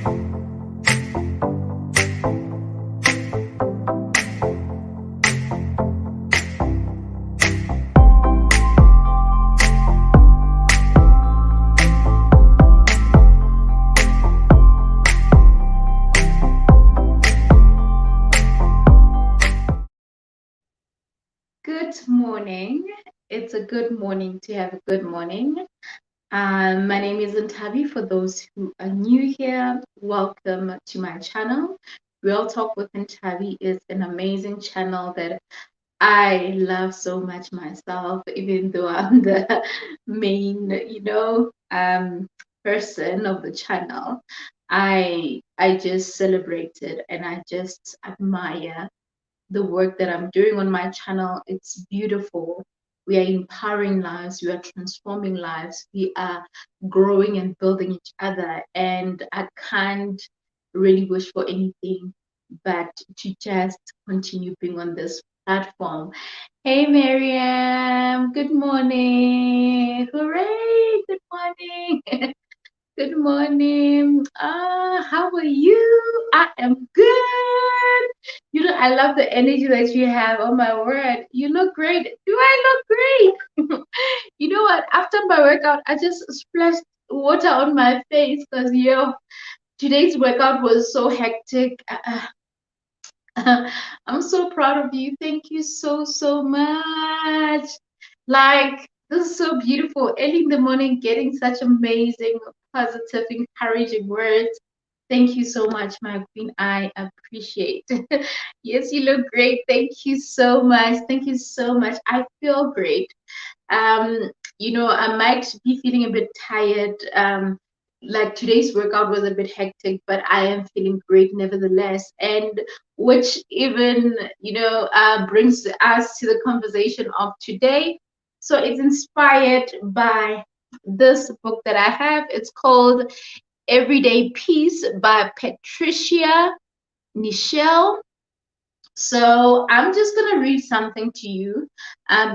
Good morning. It's a good morning to have a good morning. My name is Ntabi. For those who are new here, welcome to my channel. Real Talk with Ntabi is an amazing channel that I love so much myself, even though I'm the main, person of the channel. I just celebrate it and I just admire the work that I'm doing on my channel. It's beautiful. We are empowering lives, we are transforming lives, we are growing and building each other. And I can't really wish for anything but to just continue being on this platform. Hey, Miriam, good morning. Hooray, good morning. Good morning. How are you? I am good. I love the energy that you have. Oh my word. You look great. Do I look great? You know what? After my workout, I just splashed water on my face because today's workout was so hectic. I'm so proud of you. Thank you so much. Like, this is so beautiful. Early in the morning, getting such amazing, positive, encouraging words. Thank you so much, my queen. I appreciate. Yes, you look great. Thank you so much. Thank you so much. I feel great. Um, I might be feeling a bit tired. Like today's workout was a bit hectic, but I am feeling great nevertheless. And which even, brings us to the conversation of today. So it's inspired by this book that I have. It's called Everyday Peace by Patricia Nichelle. So I'm just going to read something to you.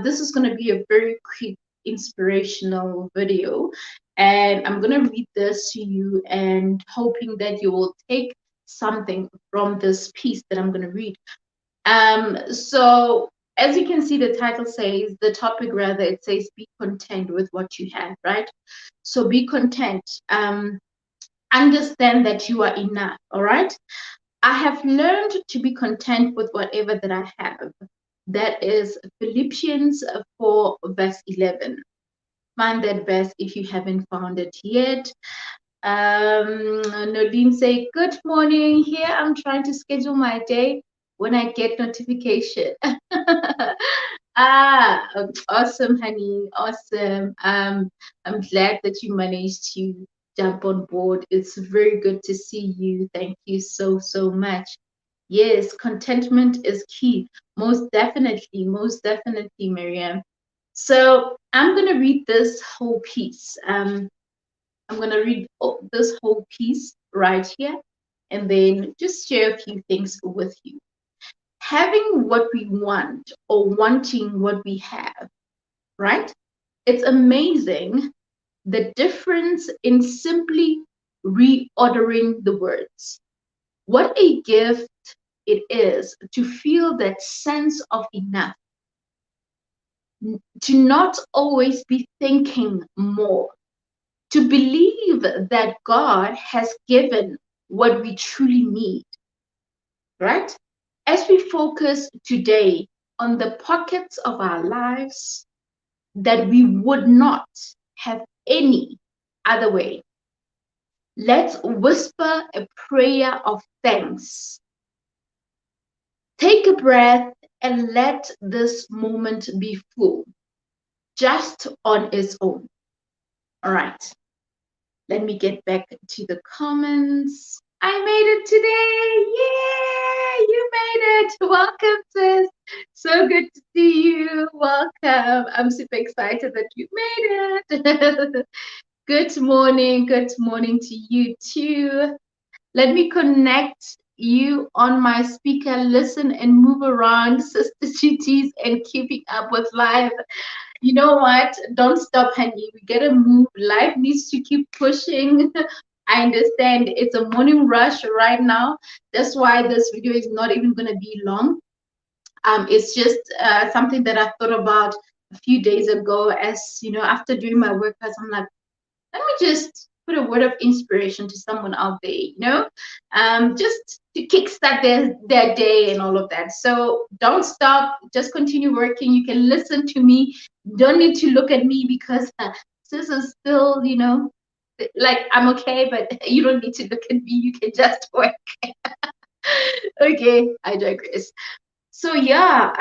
This is going to be a very quick inspirational video. And I'm going to read this to you and hoping that you will take something from this piece that I'm going to read. So as you can see, the title says, the topic rather, it says, be content with what you have, right? So be content. Understand that you are enough, all right? I have learned to be content with whatever that I have. That is Philippians 4, verse 11. Find that verse if you haven't found it yet. Nodine say, good morning. Here I'm trying to schedule my day when I get notification. Awesome, honey. Awesome. I'm glad that you managed to jump on board. It's very good to see you. Thank you so much. Yes, contentment is key. Most definitely, Miriam. So I'm going to read this whole piece. I'm going to read this whole piece right here and then just share a few things with you. Having what we want or wanting what we have, right? It's amazing the difference in simply reordering the words. What a gift it is to feel that sense of enough, to not always be thinking more, to believe that God has given what we truly need, right? As we focus today on the pockets of our lives that we would not have any other way, let's whisper a prayer of thanks. Take a breath and let this moment be full, just on its own. All right. Let me get back to the comments. I made it today. Yay! You made it. Welcome, sis. So good to see you. Welcome. I'm super excited that you made it. Good morning. Good morning to you too. Let me connect you on my speaker. Listen and move around, Sister GTs, and keeping up with life. You know what? Don't stop, honey. We gotta move. Life needs to keep pushing. I understand it's a morning rush right now. That's why this video is not even going to be long. It's just something that I thought about a few days ago. As you know, after doing my workouts, I'm like, let me just put a word of inspiration to someone out there, just to kickstart their day and all of that. So don't stop, just continue working. You can listen to me. Don't need to look at me because sis is still, like I'm okay, but you don't need to look at me. You can just work. Okay, I digress. So yeah,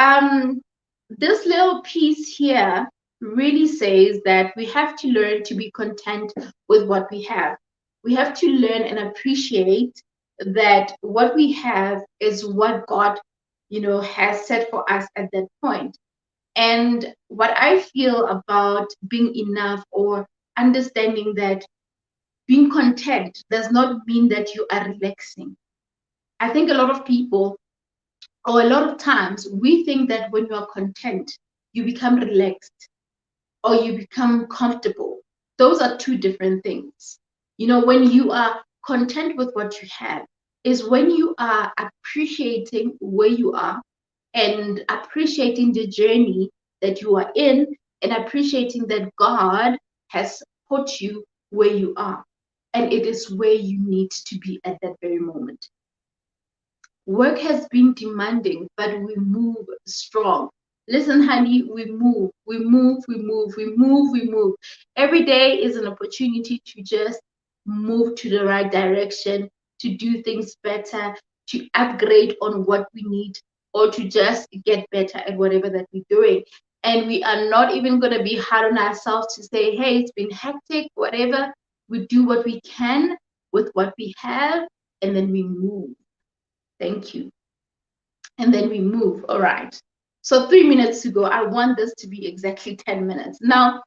this little piece here really says that we have to learn to be content with what we have. We have to learn and appreciate that what we have is what God, has set for us at that point. And what I feel about being enough, or understanding that being content does not mean that you are relaxing. I think a lot of people, or a lot of times, we think that when you are content, you become relaxed or you become comfortable. Those are two different things. When you are content with what you have, is when you are appreciating where you are and appreciating the journey that you are in, and appreciating that God has put you where you are. And it is where you need to be at that very moment. Work has been demanding, but we move strong. Listen, honey, we move, we move, we move, we move, we move. Every day is an opportunity to just move to the right direction, to do things better, to upgrade on what we need, or to just get better at whatever that we're doing. And we are not even going to be hard on ourselves to say, hey, it's been hectic, whatever. We do what we can with what we have, and then we move. Thank you. And then we move. All right. So 3 minutes to go. I want this to be exactly 10 minutes. Now,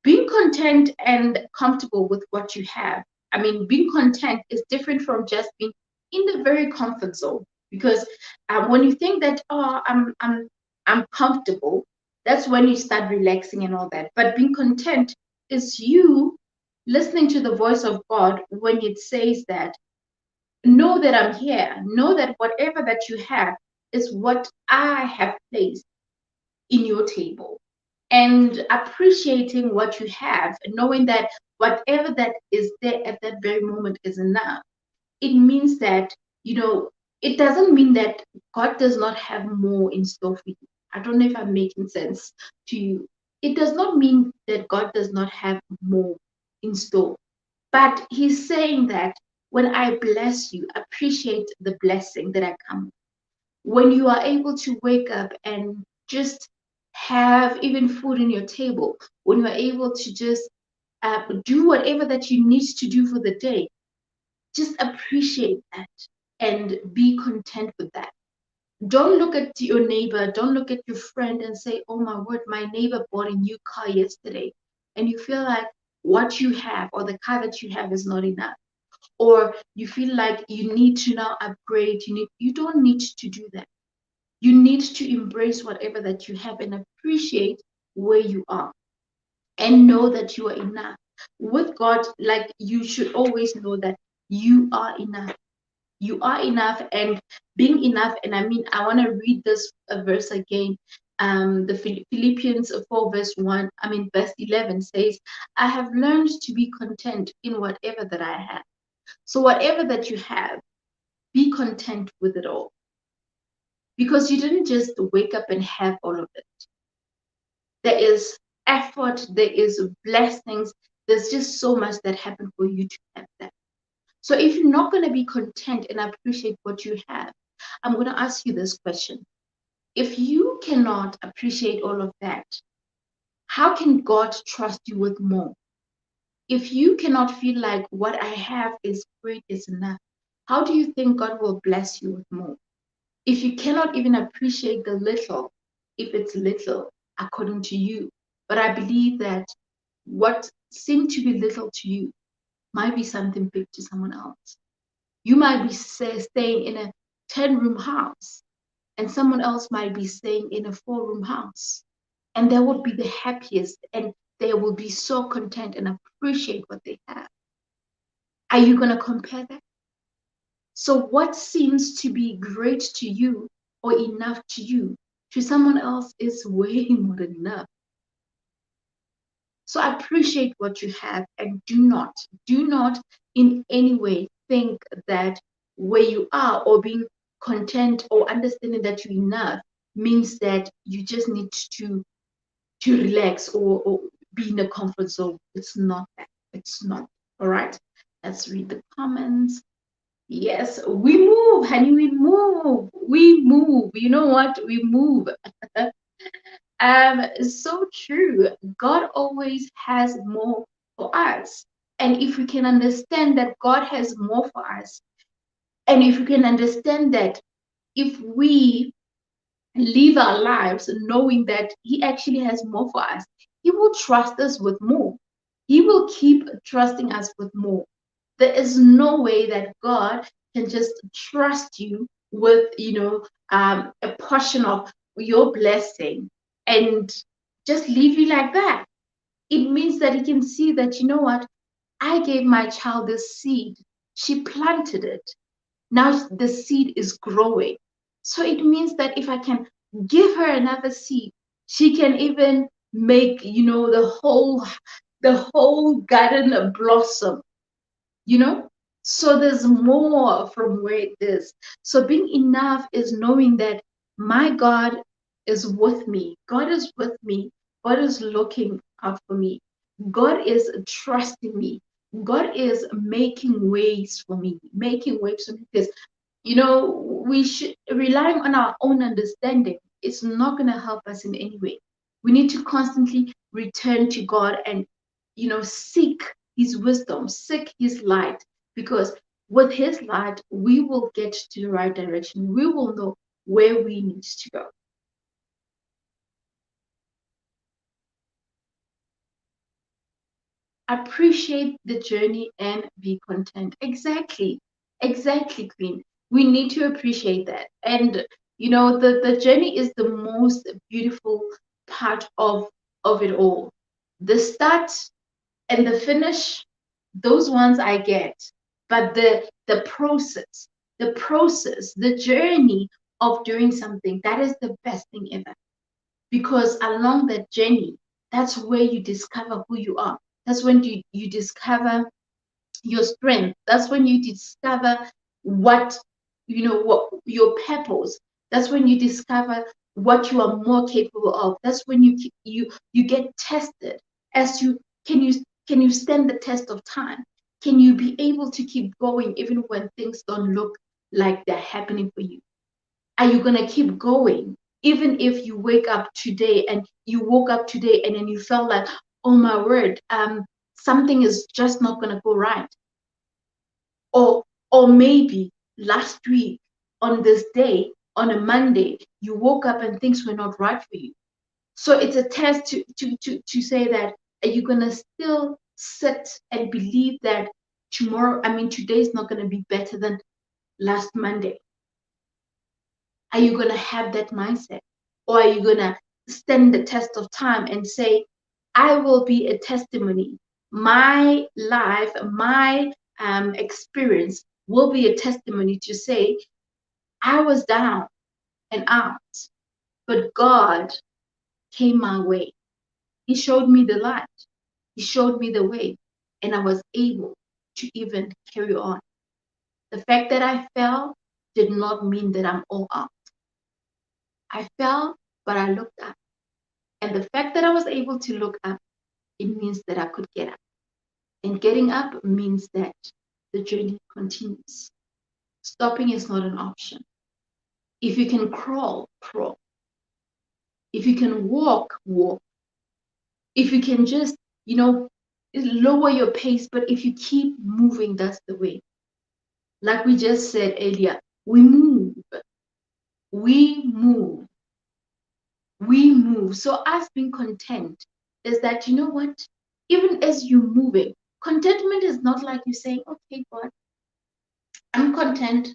being content and comfortable with what you have. I mean, being content is different from just being in the very comfort zone. Because when you think that, oh, I'm comfortable, that's when you start relaxing and all that. But being content is you listening to the voice of God when it says that, know that I'm here. Know that whatever that you have is what I have placed in your table. And appreciating what you have, knowing that whatever that is there at that very moment is enough. It means that, it doesn't mean that God does not have more in store for you. I don't know if I'm making sense to you. It does not mean that God does not have more in store. But he's saying that when I bless you, appreciate the blessing that I come. When you are able to wake up and just have even food in your table, when you are able to just do whatever that you need to do for the day, just appreciate that and be content with that. Don't look at your neighbor, don't look at your friend and say, oh my word, my neighbor bought a new car yesterday. And you feel like what you have or the car that you have is not enough. Or you feel like you need to now upgrade. You don't need to do that. You need to embrace whatever that you have and appreciate where you are and know that you are enough. With God, like, you should always know that you are enough. You are enough, and being enough. And I mean, I want to read this verse again. The Philippians 4 verse 1, verse 11 says, I have learned to be content in whatever that I have. So whatever that you have, be content with it all. Because you didn't just wake up and have all of it. There is effort, there is blessings, there's just so much that happened for you to have that. So if you're not going to be content and appreciate what you have, I'm going to ask you this question. If you cannot appreciate all of that, how can God trust you with more? If you cannot feel like what I have is great, is enough, how do you think God will bless you with more? If you cannot even appreciate the little, if it's little according to you, but I believe that what seemed to be little to you might be something big to someone else. You might be staying in a 10-room house, and someone else might be staying in a 4-room house. And they will be the happiest, and they will be so content and appreciate what they have. Are you going to compare that? So what seems to be great to you or enough to someone else is way more than enough. So appreciate what you have, and do not in any way think that where you are or being content or understanding that you're enough means that you just need to relax or be in a comfort zone. It's not that. It's not. All right. Let's read the comments. Yes, we move, honey. We move. We move. You know what? We move. So true. God always has more for us. And if we can understand that God has more for us, and if we can understand that if we live our lives knowing that He actually has more for us, He will trust us with more. He will keep trusting us with more. There is no way that God can just trust you with, a portion of your blessing and just leave you like that. It means that He can see that, you know what, I gave my child this seed. She planted it. Now the seed is growing. So it means that if I can give her another seed, she can even make, the whole garden blossom, you know? So there's more from where it is. So being enough is knowing that my God is with me. God is with me. God is looking out for me. God is trusting me. God is making ways for me, making ways for me. Because, we should relying on our own understanding. It's not going to help us in any way. We need to constantly return to God and, seek His wisdom, seek His light, because with His light, we will get to the right direction. We will know where we need to go. Appreciate the journey and be content. Exactly. Exactly, Queen. We need to appreciate that. And the journey is the most beautiful part of it all. The start and the finish, those ones I get. But the process, the journey of doing something, that is the best thing ever. Because along that journey, that's where you discover who you are. That's when you discover your strength. That's when you discover what what your purpose. That's when you discover what you are more capable of. That's when you get tested as to can you stand the test of time. Can you be able to keep going even when things don't look like they're happening for you? Are you going to keep going even if you wake up today and you woke up today and then you felt like, oh my word, something is just not going to go right? Or maybe last week on this day, on a Monday, you woke up and things were not right for you. So it's a test to say that, are you going to still sit and believe that today is not going to be better than last Monday? Are you going to have that mindset? Or are you going to stand the test of time and say, I will be a testimony. My life, my experience will be a testimony to say, I was down and out, but God came my way. He showed me the light. He showed me the way, and I was able to even carry on. The fact that I fell did not mean that I'm all out. I fell, but I looked up. And the fact that I was able to look up, it means that I could get up. And getting up means that the journey continues. Stopping is not an option. If you can crawl, crawl. If you can walk, walk. If you can just, lower your pace, but if you keep moving, that's the way. Like we just said earlier, we move. We move. We move. So us being content is that, you know what? Even as you're moving, contentment is not like you saying, okay, God, I'm content,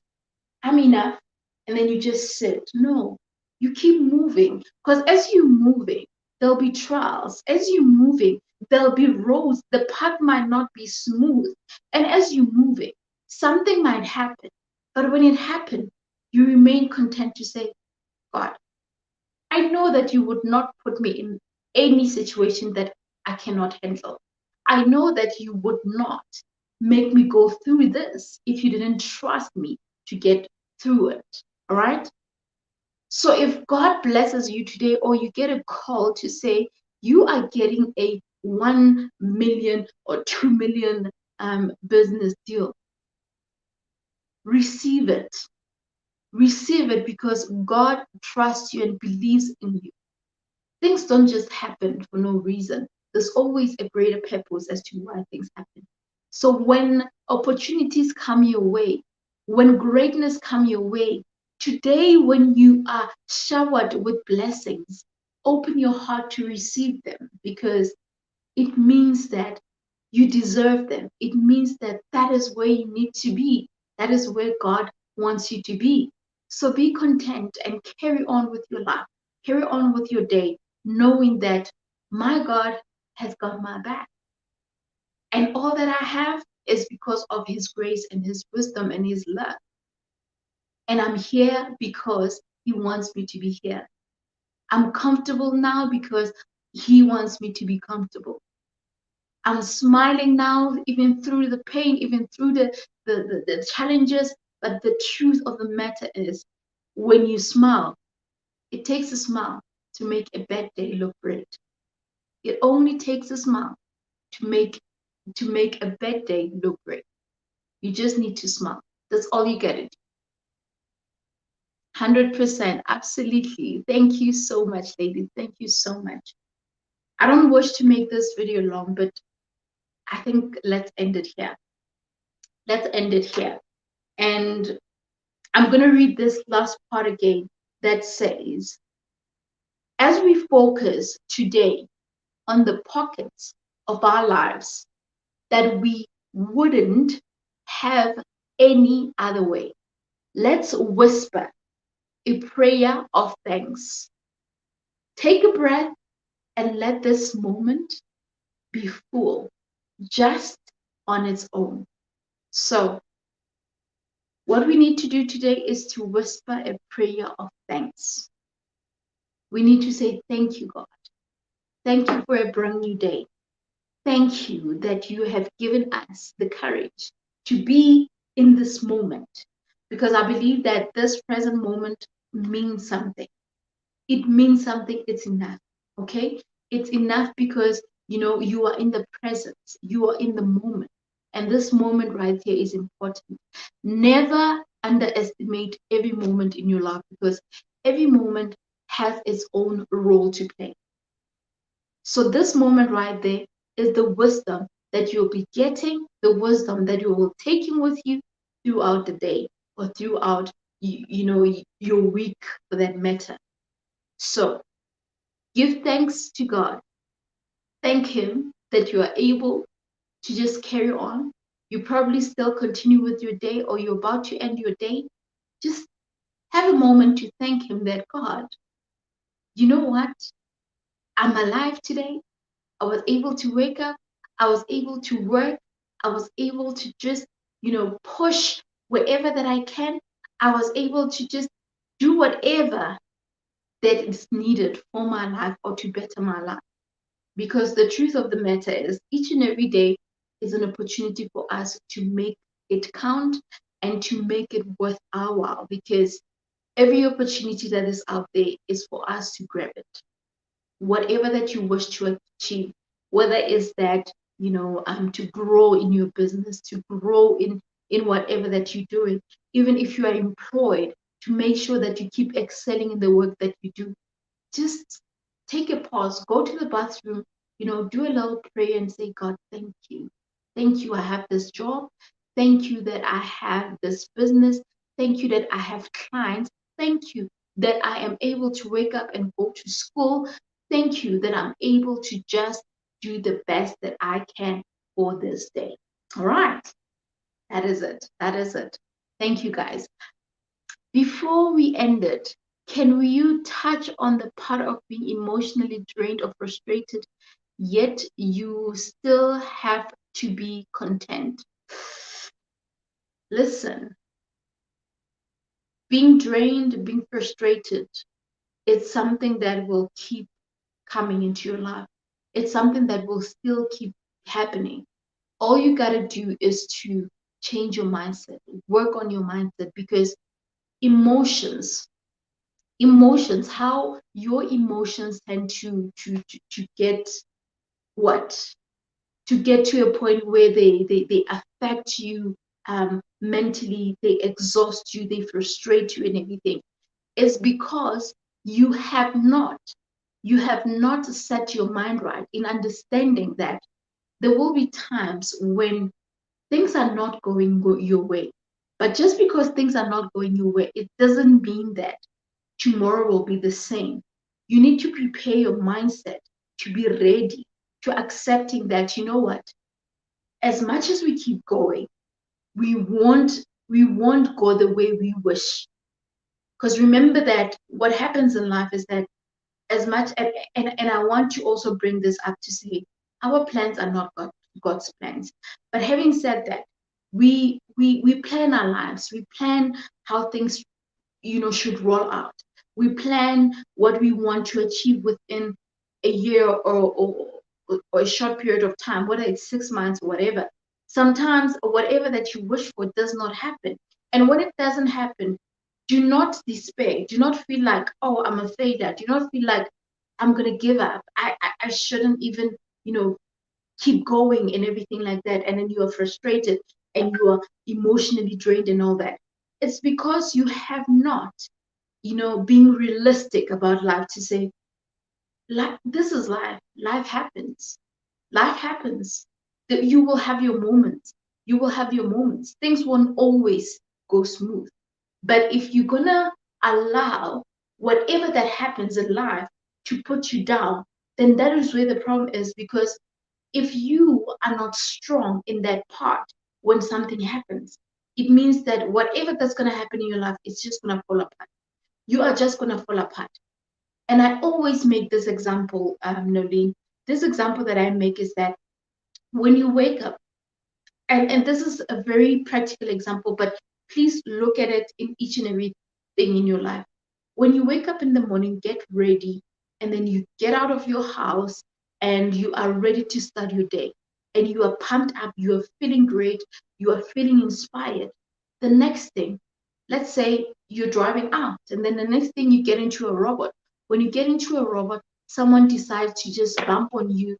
I'm enough, and then you just sit. No, you keep moving, because as you're moving, there'll be trials. As you're moving, there'll be roads, the path might not be smooth. And as you move it, something might happen. But when it happened, you remain content to say, God, I know that you would not put me in any situation that I cannot handle. I know that you would not make me go through this if you didn't trust me to get through it. All right. So if God blesses you today, or you get a call to say you are getting a 1 million or 2 million business deal, receive it. Receive it because God trusts you and believes in you. Things don't just happen for no reason. There's always a greater purpose as to why things happen. So when opportunities come your way, when greatness come your way, today when you are showered with blessings, open your heart to receive them because it means that you deserve them. It means that that is where you need to be. That is where God wants you to be. So be content and carry on with your life. Carry on with your day, knowing that my God has got my back. And all that I have is because of his grace and his wisdom and his love. And I'm here because he wants me to be here. I'm comfortable now because he wants me to be comfortable. I'm smiling now, even through the pain, even through the challenges. But the truth of the matter is, when you smile, it takes a smile to make a bad day look great. It only takes a smile to make a bad day look great. You just need to smile. That's all you get it. 100%, absolutely. Thank you so much, ladies. Thank you so much. I don't wish to make this video long, but I think let's end it here. Let's end it here. And I'm going to read this last part again that says, as we focus today on the pockets of our lives that we wouldn't have any other way, let's whisper a prayer of thanks. Take a breath and let this moment be full just on its own. So, what we need to do today is to whisper a prayer of thanks. We need to say, thank you, God. Thank you for a brand new day. Thank you that you have given us the courage to be in this moment, because I believe that this present moment means something. It means something. It's enough. Okay. It's enough because, you are in the presence, you are in the moment. And this moment right here is important. Never underestimate every moment in your life, because every moment has its own role to play. So this moment right there is the wisdom that you'll be getting, the wisdom that you will taking with you throughout the day, or throughout your week for that matter. So give thanks to God. Thank him that you are able to just carry on. You probably still continue with your day, or you're about to end your day. Just have a moment to thank him that, God, you know what? I'm alive today. I was able to wake up. I was able to work. I was able to just, push wherever that I can. I was able to just do whatever that is needed for my life or to better my life. Because the truth of the matter is, each and every day is an opportunity for us to make it count and to make it worth our while. Because every opportunity that is out there is for us to grab it. Whatever that you wish to achieve, whether it's that, to grow in your business, to grow in whatever that you're doing, even if you are employed, to make sure that you keep excelling in the work that you do. Just take a pause, go to the bathroom, do a little prayer and say, God, thank you. Thank you, I have this job. Thank you that I have this business. Thank you that I have clients. Thank you that I am able to wake up and go to school. Thank you that I'm able to just do the best that I can for this day. All right. That is it. That is it. Thank you, guys. Before we end it, can you touch on the part of being emotionally drained or frustrated yet you still have to be content. Listen, being drained, being frustrated, it's something that will keep coming into your life. It's something that will still keep happening. All you got to do is to change your mindset, work on your mindset, because emotions, how your emotions tend to get what? To get to a point where they affect you mentally, they exhaust you, they frustrate you and everything, is because you have not set your mind right in understanding that there will be times when things are not going your way. But just because things are not going your way, it doesn't mean that tomorrow will be the same. You need to prepare your mindset to be ready to accepting that, you know what, as much as we keep going, we won't go the way we wish. Because remember that what happens in life is that as much and I want to also bring this up to say our plans are not God's plans. But having said that, we plan our lives, we plan how things should roll out. We plan what we want to achieve within a year or a short period of time, whether it's 6 months or whatever. Sometimes whatever that you wish for does not happen. And when it doesn't happen, do not despair. Do not feel like, oh, I'm a failure. Do not feel like I'm gonna give up. I shouldn't even, keep going and everything like that. And then you are frustrated and you are emotionally drained and all that. It's because you have not, being realistic about life to say, this is life. Life happens. Life happens. That you will have your moments. You will have your moments. Things won't always go smooth. But if you're gonna allow whatever that happens in life to put you down, then that is where the problem is. Because if you are not strong in that part when something happens, it means that whatever that's gonna happen in your life, it's just gonna fall apart. You are just gonna fall apart. And I always make this example, Nolene. This example that I make is that when you wake up, and this is a very practical example, but please look at it in each and every thing in your life. When you wake up in the morning, get ready, and then you get out of your house and you are ready to start your day. And you are pumped up, you are feeling great, you are feeling inspired. The next thing, let's say you're driving out, and then the next thing you get into a robot. When you get into a robot, someone decides to just bump on you.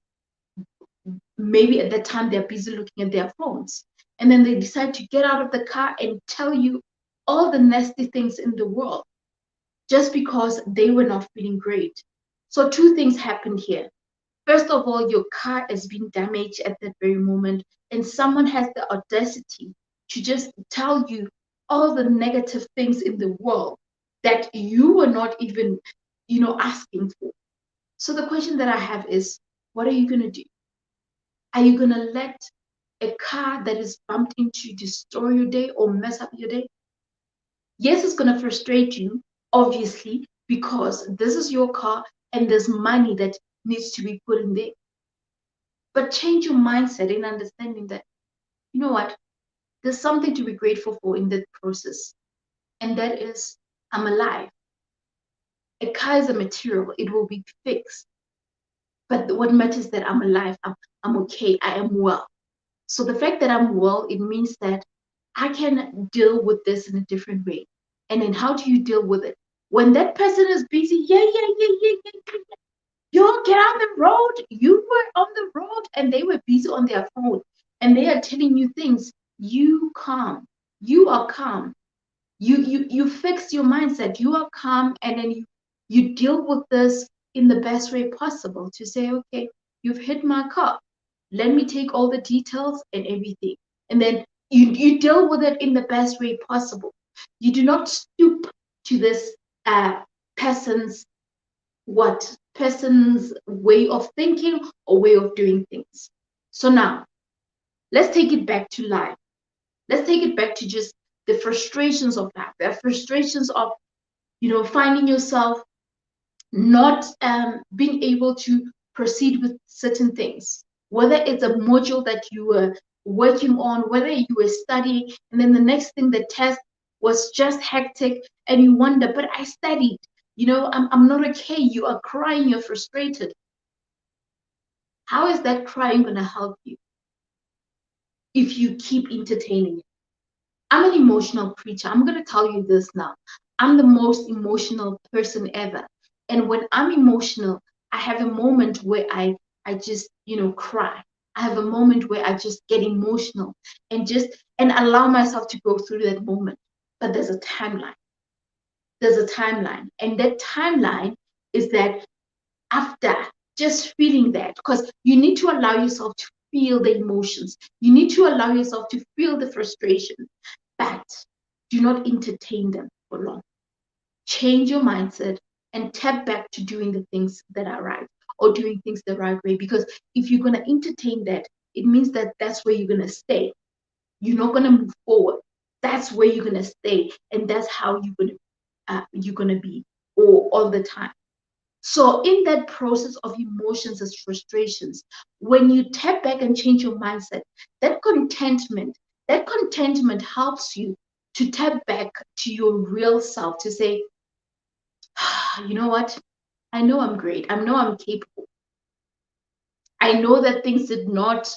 Maybe at that time they're busy looking at their phones. And then they decide to get out of the car and tell you all the nasty things in the world just because they were not feeling great. So, two things happened here. First of all, your car is being damaged at that very moment, and someone has the audacity to just tell you all the negative things in the world that you were not even, asking for. So the question that I have is, what are you going to do? Are you going to let a car that is bumped into destroy your day or mess up your day? Yes, it's going to frustrate you, obviously, because this is your car and there's money that needs to be put in there. But change your mindset in understanding that, you know what, there's something to be grateful for in that process. And that is, I'm alive. A car is a material, it will be fixed. But what matters is that I'm alive, I'm okay, I am well. So the fact that I'm well, it means that I can deal with this in a different way. And then how do you deal with it? When that person is busy, yeah. You get on the road. You were on the road and they were busy on their phone and they are telling you things. You calm. You are calm. You fix your mindset. You are calm and then you deal with this in the best way possible to say, okay, you've hit my car. Let me take all the details and everything. And then you deal with it in the best way possible. You do not stoop to this person's way of thinking or way of doing things. So now let's take it back to life. Let's take it back to just the frustrations of life, the frustrations of finding yourself not being able to proceed with certain things, whether it's a module that you were working on, whether you were studying, and then the next thing, the test was just hectic, and you wonder, but I studied, I'm not okay. You are crying, you're frustrated. How is that crying going to help you if you keep entertaining it? I'm an emotional creature. I'm going to tell you this now. I'm the most emotional person ever. And when I'm emotional, I have a moment where I just, cry. I have a moment where I just get emotional and allow myself to go through that moment. But there's a timeline. There's a timeline. And that timeline is that after just feeling that, because you need to allow yourself to feel the emotions. You need to allow yourself to feel the frustration, but do not entertain them for long. Change your mindset and tap back to doing the things that are right, or doing things the right way. Because if you're going to entertain that, it means that that's where you're going to stay. You're not going to move forward. That's where you're going to stay, and that's how you're going to be all the time. So in that process of emotions as frustrations, when you tap back and change your mindset, that contentment helps you to tap back to your real self, to say, you know what? I know I'm great. I know I'm capable. I know that things did not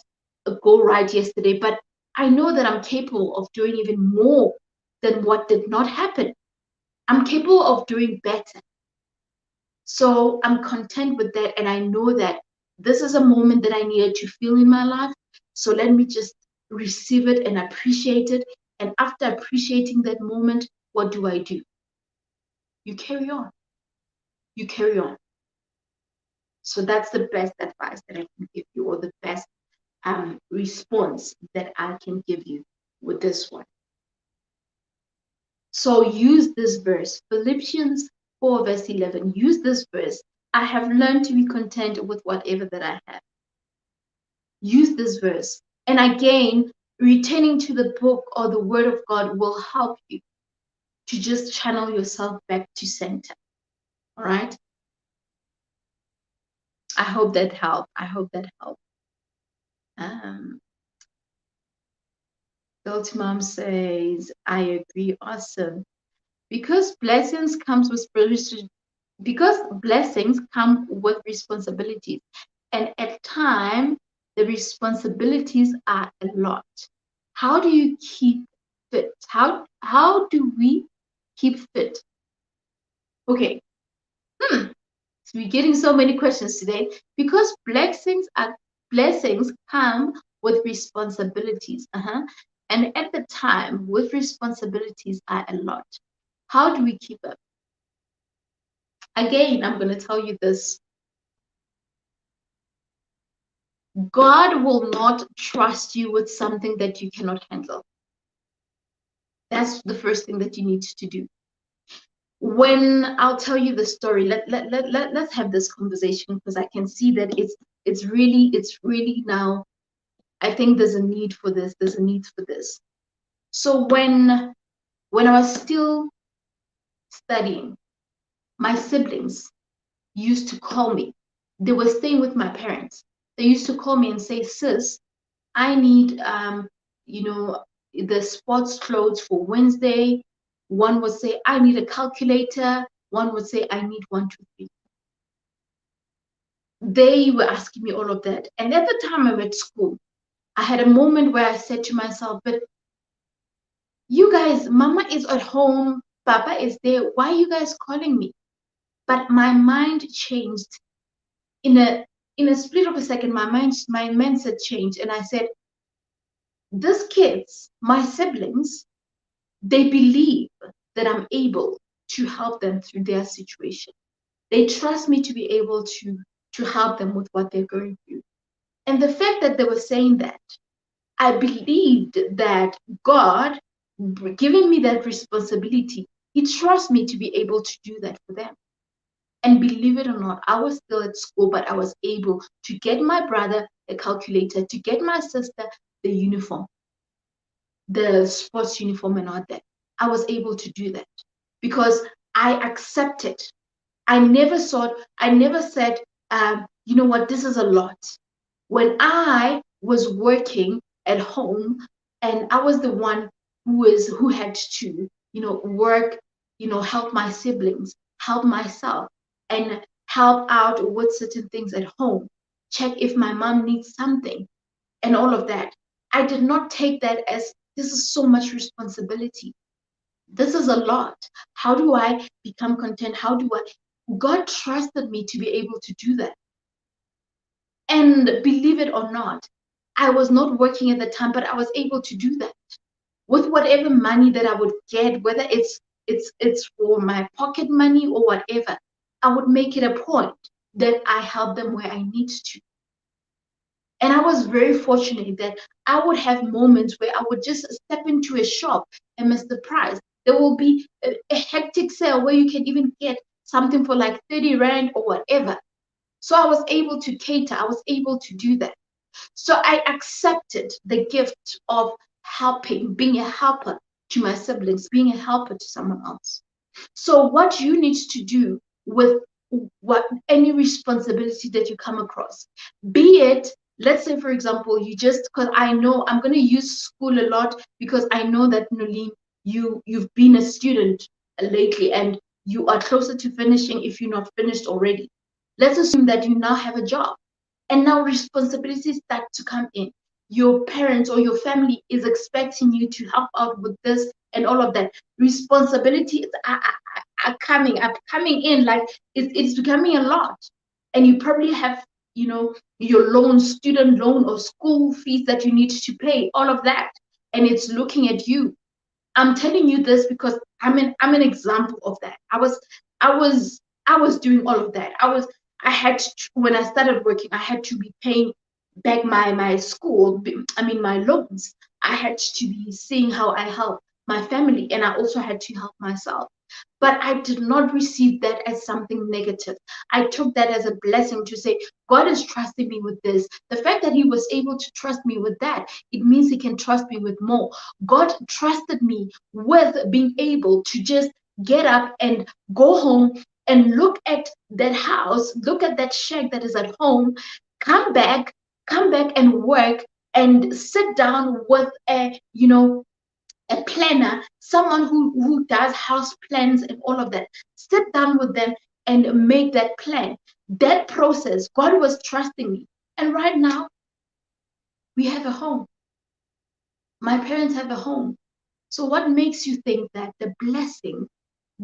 go right yesterday, but I know that I'm capable of doing even more than what did not happen. I'm capable of doing better. So I'm content with that. And I know that this is a moment that I needed to feel in my life. So let me just receive it and appreciate it. And after appreciating that moment, what do? You carry on. You carry on. So that's the best advice that I can give you, or the best response that I can give you with this one. So use this verse, Philippians 4 verse 11. Use this verse. I have learned to be content with whatever that I have. Use this verse. And again, returning to the book or the word of God will help you to just channel yourself back to center. All right? I hope that helped. I hope that helped. Guilty Mom says, I agree. Awesome. Because blessings come with responsibilities, and at times the responsibilities are a lot. How do you keep fit? How do we keep fit? Okay. So we're getting so many questions today, because blessings come with responsibilities. And at the time, with responsibilities are a lot. How do we keep up? Again, I'm going to tell you this. God will not trust you with something that you cannot handle. That's the first thing that you need to do. When I'll tell you the story, let's have this conversation, because I can see that it's really now, I think there's a need for this. There's a need for this. So when I was still studying, my siblings used to call me. They were staying with my parents. They used to call me and say, sis, I need the sports clothes for Wednesday. One would say, I need a calculator. One would say, I need 1, 2, 3. They were asking me all of that. And at the time I'm at school, I had a moment where I said to myself, but you guys, Mama is at home, Papa is there. Why are you guys calling me? But my mind changed. In a split of a second, my mindset changed, and I said, these kids, my siblings, they believe that I'm able to help them through their situation. They trust me to be able to help them with what they're going through. And the fact that they were saying that, I believed that God, giving me that responsibility, He trusts me to be able to do that for them. And believe it or not, I was still at school, but I was able to get my brother a calculator, to get my sister the uniform, the sports uniform and all that. I was able to do that because I accepted. I never said, you know what, this is a lot. When I was working at home and I was the one who had to, work, help my siblings, help myself, and help out with certain things at home, check if my mom needs something and all of that. I did not take that as this is so much responsibility. This is a lot. How do I become content? How do I? God trusted me to be able to do that. And believe it or not, I was not working at the time, but I was able to do that with whatever money that I would get, whether it's for my pocket money or whatever. I would make it a point that I help them where I need to. And I was very fortunate that I would have moments where I would just step into a shop and miss the price. There will be a hectic sale where you can even get something for like 30 Rand or whatever. So I was able to cater, I was able to do that. So I accepted the gift of helping, being a helper to my siblings, being a helper to someone else. So what you need to do with what any responsibility that you come across, be it, let's say for example, you just, because I know I'm going to use school a lot because I know that Nolene, you've been a student lately and you are closer to finishing if you're not finished already. Let's assume that you now have a job and now responsibilities start to come in. Your parents or your family is expecting you to help out with this and all of that. Responsibilities are coming in, like it's becoming a lot. And you probably have, your loan, student loan or school fees that you need to pay, all of that. And it's looking at you. I'm telling you this because I'm an example of that. I was doing all of that. I had to, when I started working, I had to be paying back my school, my loans. I had to be seeing how I help my family, and I also had to help myself. But I did not receive that as something negative. I took that as a blessing to say, God is trusting me with this. The fact that He was able to trust me with that, it means He can trust me with more. God trusted me with being able to just get up and go home and look at that house, look at that shack that is at home, come back, and work and sit down with a planner, someone who does house plans and all of that. Sit down with them and make that plan. That process, God was trusting me. And right now, we have a home. My parents have a home. So what makes you think that the blessing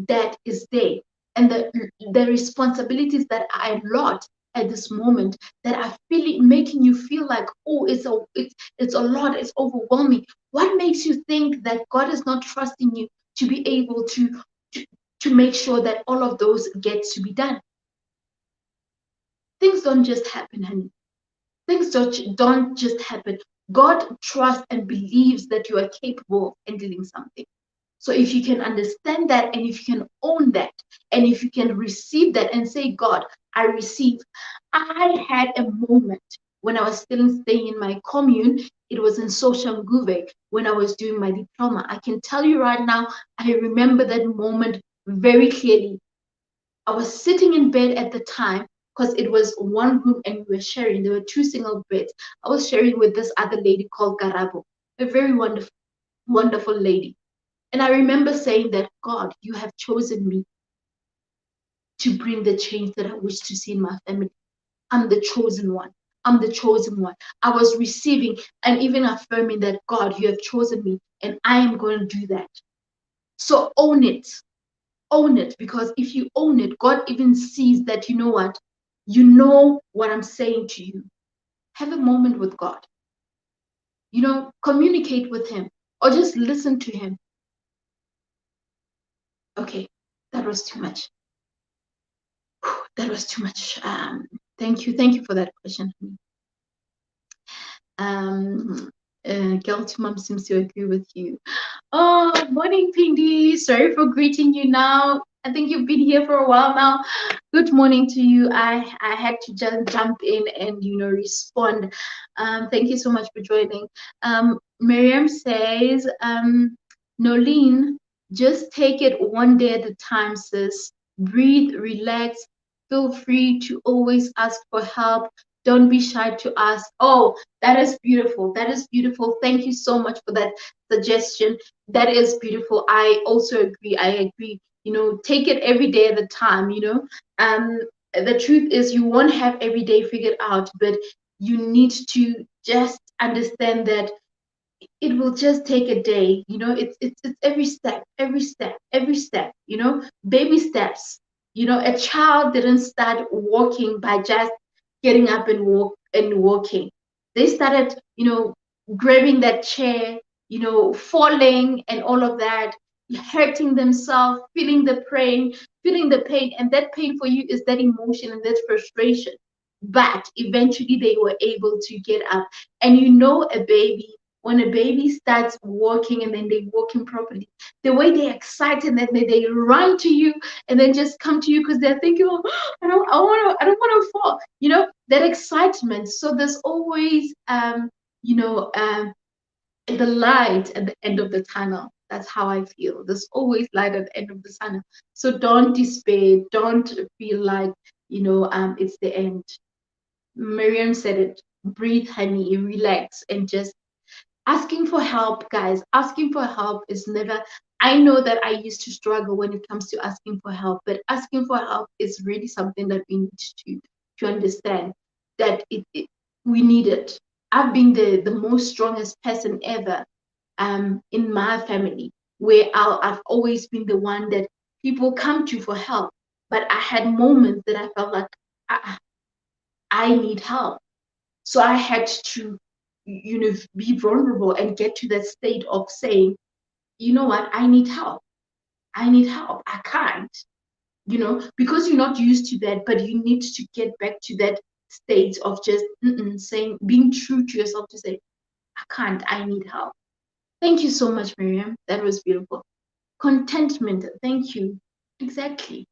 that is there and the responsibilities that are a lot at this moment that are feeling making you feel like, oh, it's a lot, it's overwhelming? What makes you think that God is not trusting you to be able to make sure that all of those get to be done? Things don't just happen, honey. Things don't just happen. God trusts and believes that you are capable of handling something. So if you can understand that, and if you can own that, and if you can receive that and say, God, I receive. I had a moment when I was still staying in my commune. It was in Soshanguve when I was doing my diploma. I can tell you right now, I remember that moment very clearly. I was sitting in bed at the time because it was one room and we were sharing. There were two single beds. I was sharing with this other lady called Garabo, a very wonderful, wonderful lady. And I remember saying that, God, you have chosen me to bring the change that I wish to see in my family. I'm the chosen one. I'm the chosen one. I was receiving and even affirming that, God, you have chosen me and I am going to do that. So own it. Own it, because if you own it, God even sees that, you know what? You know what I'm saying to you. Have a moment with God. Communicate with Him or just listen to Him. Okay, that was too much. That was too much. Thank you for that question. Guilty Mom seems to agree with you. Oh, morning, Pindy. Sorry for greeting you now. I think you've been here for a while now. Good morning to you. I had to just jump in and respond. Thank you so much for joining. Miriam says, Nolene, just take it one day at a time, sis. Breathe, relax, Feel free to always ask for help. Don't be shy to ask. Oh, that is beautiful. That is beautiful. Thank you so much for that suggestion. That is beautiful. I also agree. I agree. Take it every day at a time. The truth is you won't have every day figured out, but you need to just understand that it will just take a day. It's every step, every step, every step. Baby steps. A child didn't start walking by just getting up and walking. They started grabbing that chair, falling and all of that, hurting themselves, feeling the pain, and that pain for you is that emotion and that frustration. But eventually they were able to get up. And a baby, when a baby starts walking and then they walking properly, the way they're excited and then they run to you and then just come to you because they're thinking, oh, I don't want to fall. That excitement. So there's always you know um the light at the end of the tunnel. That's how I feel. There's always light at the end of the tunnel. So don't despair. Don't feel like it's the end. Miriam said it. Breathe, honey, relax, and just asking for help, guys. Asking for help is never. I know that I used to struggle when it comes to asking for help, but asking for help is really something that we need to understand that we need it. I've been the most strongest person ever in my family, where I've always been the one that people come to for help. But I had moments that I felt like I need help. So I had to, be vulnerable and get to that state of saying, you know what, I need help. I need help. I can't, because you're not used to that, but you need to get back to that state of just saying, being true to yourself to say, I can't, I need help. Thank you so much, Miriam. That was beautiful. Contentment. Thank you. Exactly.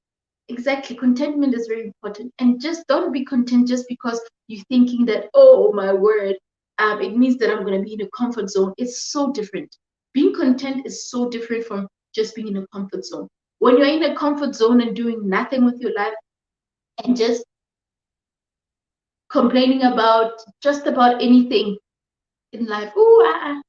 Exactly. Contentment is very important. And just don't be content just because you're thinking that, oh my word, it means that I'm going to be in a comfort zone. It's so different. Being content is so different from just being in a comfort zone. When you're in a comfort zone and doing nothing with your life and just complaining about just about anything in life, and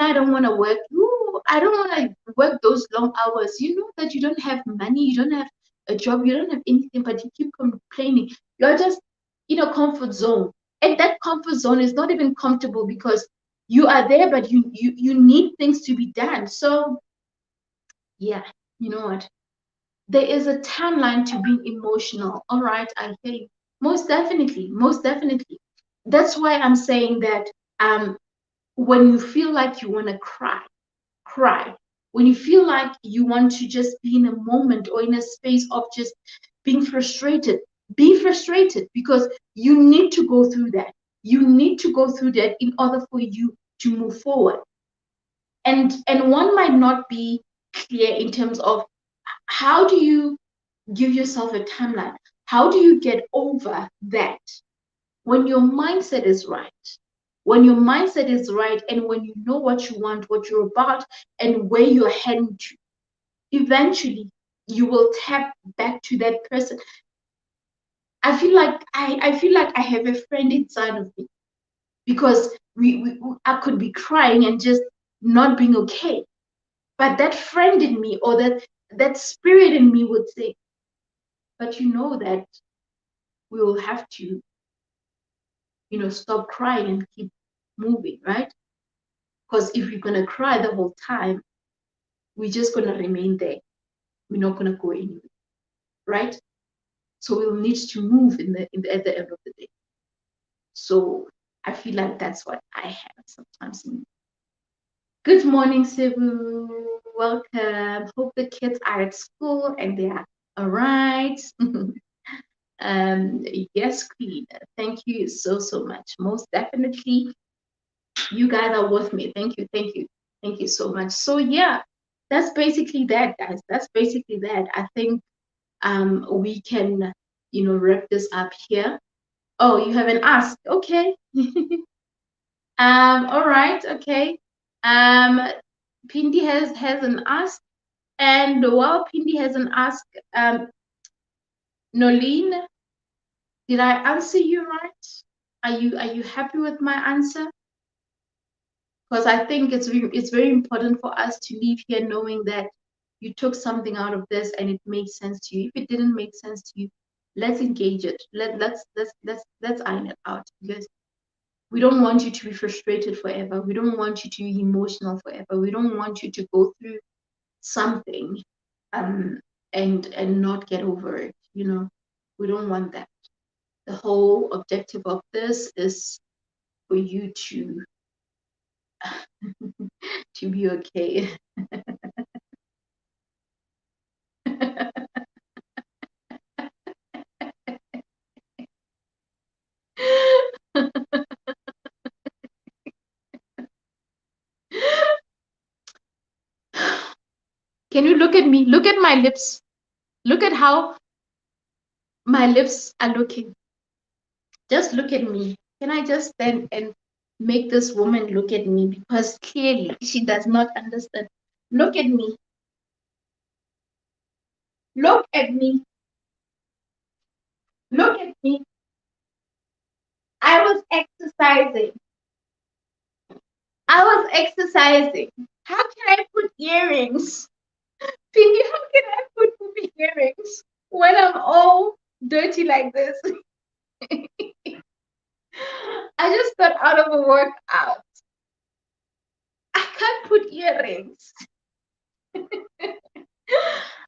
I don't want to work. Ooh, I don't want to work those long hours. You know that you don't have money, you don't have a job, you don't have anything, but you keep complaining. You're just in a comfort zone. And that comfort zone is not even comfortable because you are there, but you need things to be done. So yeah, you know what? There is a timeline to being emotional. All right, I hear you. Most definitely, most definitely. That's why I'm saying that when you feel like you want to cry, cry. When you feel like you want to just be in a moment or in a space of just being frustrated, be frustrated because you need to go through that. You need to go through that in order for you to move forward. And one might not be clear in terms of how do you give yourself a timeline? How do you get over that? When your mindset is right, when your mindset is right, and when you know what you want, what you're about, and where you're heading to, eventually you will tap back to that person. I feel like I have a friend inside of me because I could be crying and just not being okay. But that friend in me or that spirit in me would say, but you know that we will have to, stop crying and keep moving, right? Because if you're gonna cry the whole time, we're just gonna remain there. We're not gonna go anywhere, right? So we'll need to move at the end of the day. So I feel like that's what I have sometimes. Good morning, Cebu. Welcome. Hope the kids are at school and they are all right. Yes, Queen. Thank you so much. Most definitely, you guys are with me. Thank you so much. So yeah, that's basically that, guys. That's basically that. I think we can, wrap this up here. Oh, you haven't asked. Okay. All right, okay. Pindi has an ask, and while Pindi has an ask, Nolene, did I answer you right? Are you happy with my answer? Because I think it's very important for us to leave here knowing that you took something out of this and it makes sense to you. If it didn't make sense to you, let's engage it. Let's iron it out, because we don't want you to be frustrated forever. We don't want you to be emotional forever. We don't want you to go through something um and not get over it. We don't want that. The whole objective of this is for you to to be okay. Can you look at me? Look at my lips. Look at how my lips are looking. Just look at me. Can I just stand and make this woman look at me? Because clearly she does not understand. Look at me. Look at me. Look at me. I was exercising. I was exercising. How can I put earrings? Pinky, how can I put poopy earrings when I'm all dirty like this? I just got out of a workout. I can't put earrings.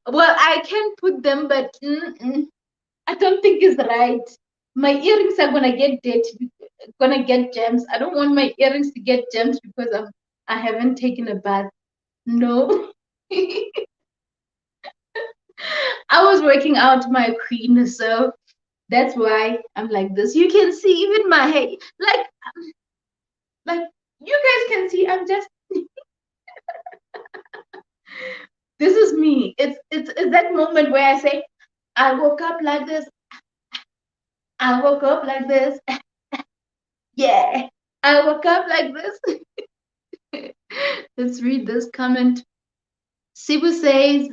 Well, I can put them, but I don't think it's right. My earrings are gonna get dirty, gonna get gems. I don't want my earrings to get gems because I haven't taken a bath. No. I was working out, my queen, so that's why I'm like this. You can see even my hair, like you guys can see. I'm just this is me. It's that moment where I say, I woke up like this. I woke up like this. Yeah, I woke up like this. Let's read this comment. Sibu says,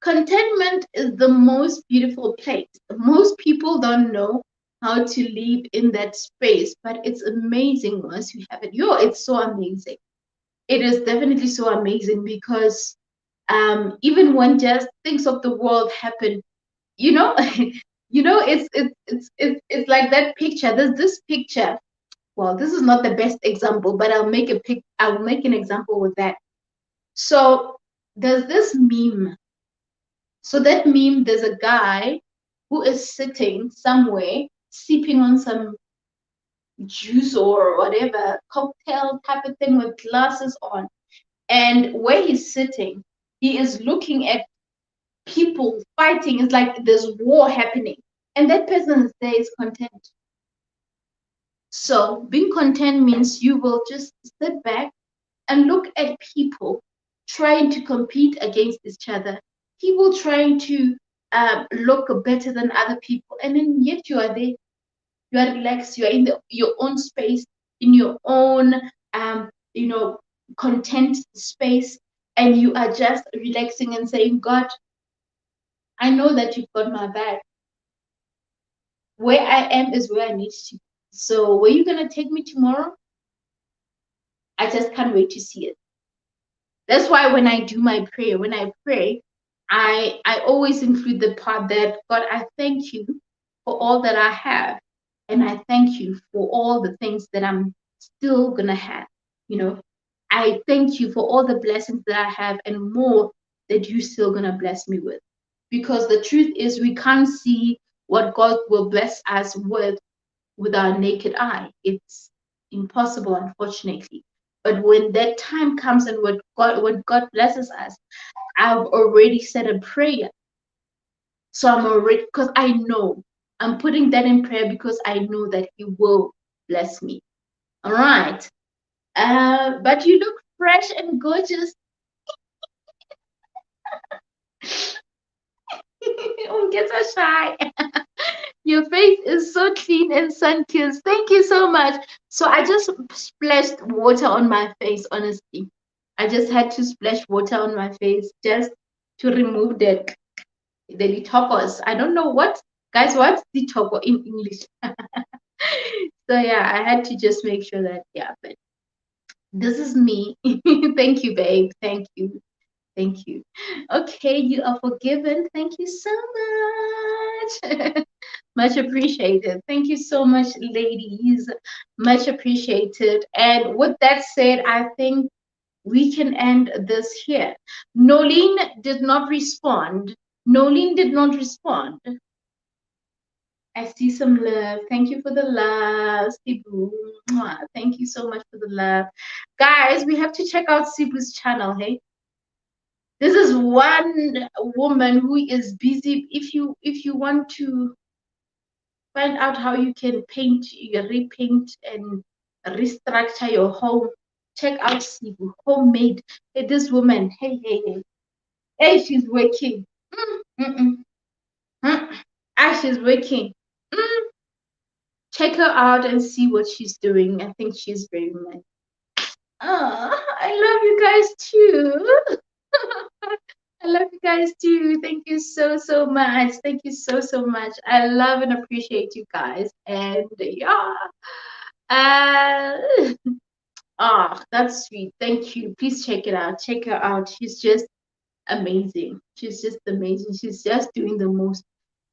contentment is the most beautiful place. Most people don't know how to live in that space, but it's amazing once you have it. It's so amazing. It is definitely so amazing because even when just things of the world happen, you know, it's like that picture. There's this picture. Well, this is not the best example, but I'll make an example with that. So there's this meme. So that meme, there's a guy who is sitting somewhere, sipping on some juice or whatever, cocktail type of thing with glasses on. And where he's sitting, he is looking at people fighting. It's like there's war happening. And that person stays content. So being content means you will just sit back and look at people trying to compete against each other, people trying to look better than other people, and then yet you are there, you are relaxed, you are in your own space, in your own you know content space, and you are just relaxing and saying, God, I know that you've got my back. Where I am is where I need to be. So where you gonna take me tomorrow? I just can't wait to see it. That's why when I do my prayer, when I pray, I always include the part that, God, I thank you for all that I have, and I thank you for all the things that I'm still gonna have. You know, I thank you for all the blessings that I have and more that you're still gonna bless me with. Because the truth is, we can't see what God will bless us with our naked eye. It's impossible, unfortunately. But when that time comes and when God blesses us, I've already said a prayer. So I'm already, because I know I'm putting that in prayer because I know that He will bless me. All right. But you look fresh and gorgeous. Don't get so shy. Your face is so clean and sun-kissed. Thank you so much. So I just splashed water on my face, honestly. I just had to splash water on my face just to remove that. the litokos. I don't know what, guys, what's litoko in English? So yeah, I had to just make sure that, yeah, but this is me. Thank you, babe. Thank you. Thank you. Okay, you are forgiven. Thank you so much. Much appreciated. Thank you so much, ladies. Much appreciated. And with that said, I think we can end this here. Nolene did not respond. Nolene did not respond. I see some love. Thank you for the love, Sibu. Mwah. Thank you so much for the love. Guys, we have to check out Sibu's channel, hey? This is one woman who is busy. If you want to find out how you can paint, repaint, and restructure your home, check out Sibu Homemade. Hey, this woman, hey, hey, hey, hey, she's working. Mm, mm, mm. Ah, she's working. Mm. Check her out and see what she's doing. I think she's very nice. Oh, I love you guys too. I love you guys too. Thank you so, so much. Thank you so, so much. I love and appreciate you guys. And yeah. Uh, oh, that's sweet. Thank you. Please check it out. Check her out. She's just amazing. She's just amazing. She's just doing the most.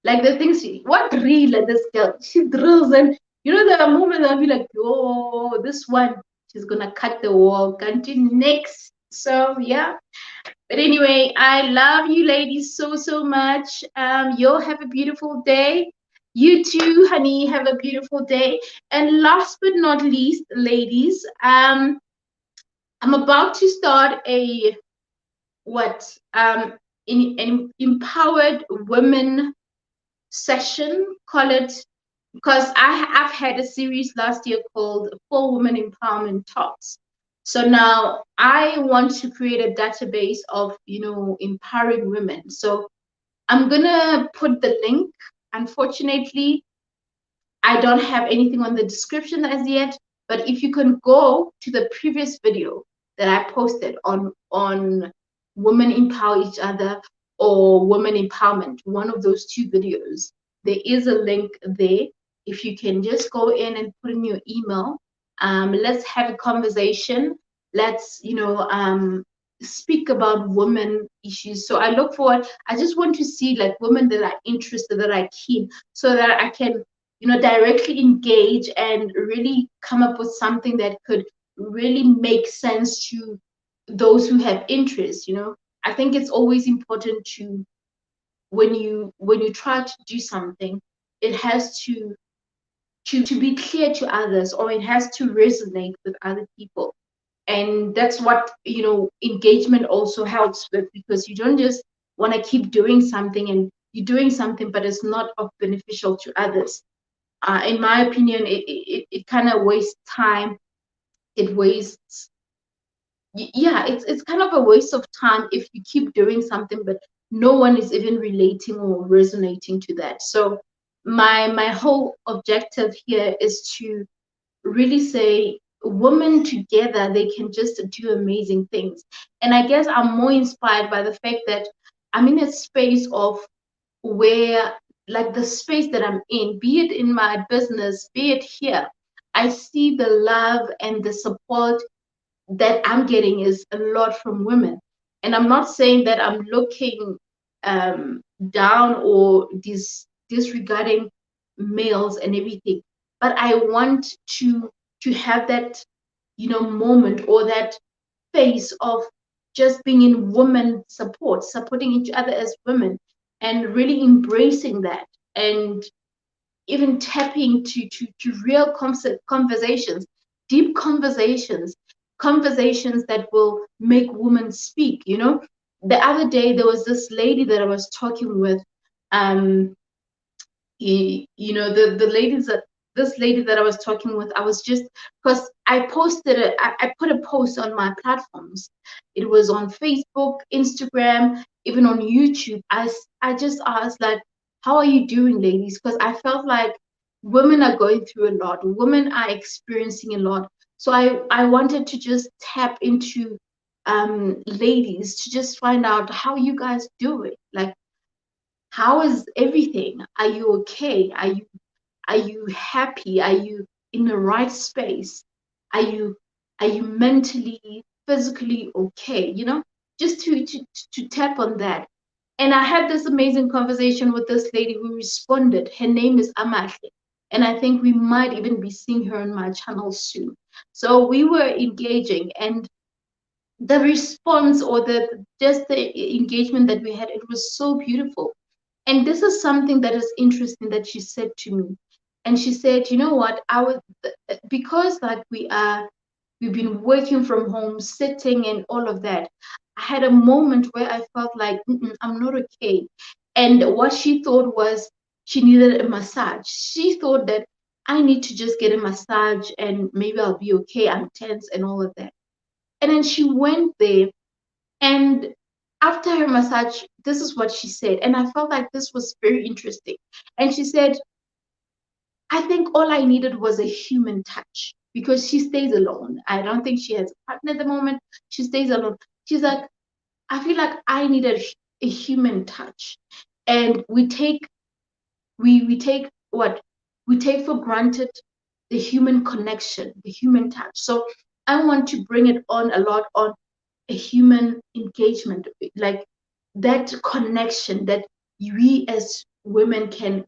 Like the things what reel this girl? She drills, and you know the moment I'll be like, oh, this one, she's gonna cut the wall. Continue next. So yeah. But anyway, I love you ladies so, so much. You'll have a beautiful day. You too, honey, have a beautiful day. And last but not least, ladies, I'm about to start a what in empowered women session, call it, because I've had a series last year called 4 Women Empowerment Talks. So now I want to create a database of, empowering women. So I'm gonna put the link. Unfortunately, I don't have anything on the description as yet, but if you can go to the previous video that I posted on women empower each other or women empowerment, one of those two videos, there is a link there. If you can just go in and put in your email, let's have a conversation. Let's speak about women issues. So I look forward. I just want to see like women that are interested, that are keen, so that I can directly engage and really come up with something that could really make sense to those who have interest. I think it's always important to, when you try to do something, it has to be clear to others, or it has to resonate with other people. And that's what engagement also helps with, because you don't just want to keep doing something, and you're doing something but it's not of beneficial to others. In my opinion, it kind of wastes time. It wastes, yeah, it's kind of a waste of time if you keep doing something but no one is even relating or resonating to that. So my whole objective here is to really say women together, they can just do amazing things. And I guess I'm more inspired by the fact that I'm in a space of where, like, the space that I'm in, be it in my business, be it here, I see the love and the support that I'm getting is a lot from women. And I'm not saying that I'm looking down or disregarding males and everything, but I want to have that moment, or that phase of just being in women support, supporting each other as women, and really embracing that, and even tapping to real conversations, deep conversations that will make women speak. The other day there was this lady that I was talking with. The ladies that this lady that I was talking with, I was just, because I posted it, I put a post on my platforms. It was on Facebook, Instagram, even on YouTube. I just asked, like, how are you doing, ladies? Because I felt like women are going through a lot, women are experiencing a lot. So I wanted to just tap into ladies, to just find out how you guys do it. Like, How is everything? Are you okay? Are you happy? Are you in the right space? Are you mentally, physically okay? Just to tap on that. And I had this amazing conversation with this lady who responded. Her name is Amahle. And I think we might even be seeing her on my channel soon. So we were engaging, and the response, or the engagement that we had, it was so beautiful. And this is something that is interesting that she said to me. And she said, you know what, because like we've been working from home, sitting and all of that, I had a moment where I felt like, I'm not okay. And what she thought was she needed a massage. She thought that I need to just get a massage and maybe I'll be okay. I'm tense and all of that. And then she went there, and after her massage, this is what she said. And I felt like this was very interesting. And she said, I think all I needed was a human touch, because she stays alone. I don't think she has a partner at the moment. She stays alone. She's like, I feel like I needed a human touch. And we take what? We take for granted the human connection, the human touch. So I want to bring it on a lot on a human engagement, like that connection that we as women can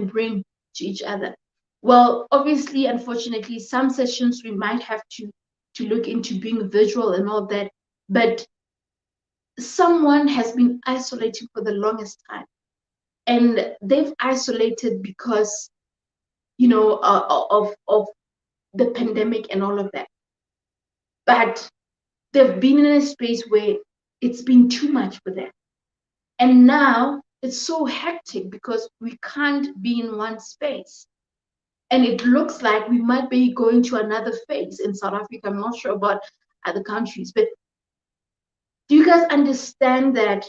bring to each other. Well, obviously, unfortunately, some sessions we might have to look into being visual and all that, but someone has been isolating for the longest time, and they've isolated because of the pandemic and all of that. But they've been in a space where it's been too much for them. And now it's so hectic because we can't be in one space. And it looks like we might be going to another phase in South Africa. I'm not sure about other countries, but do you guys understand that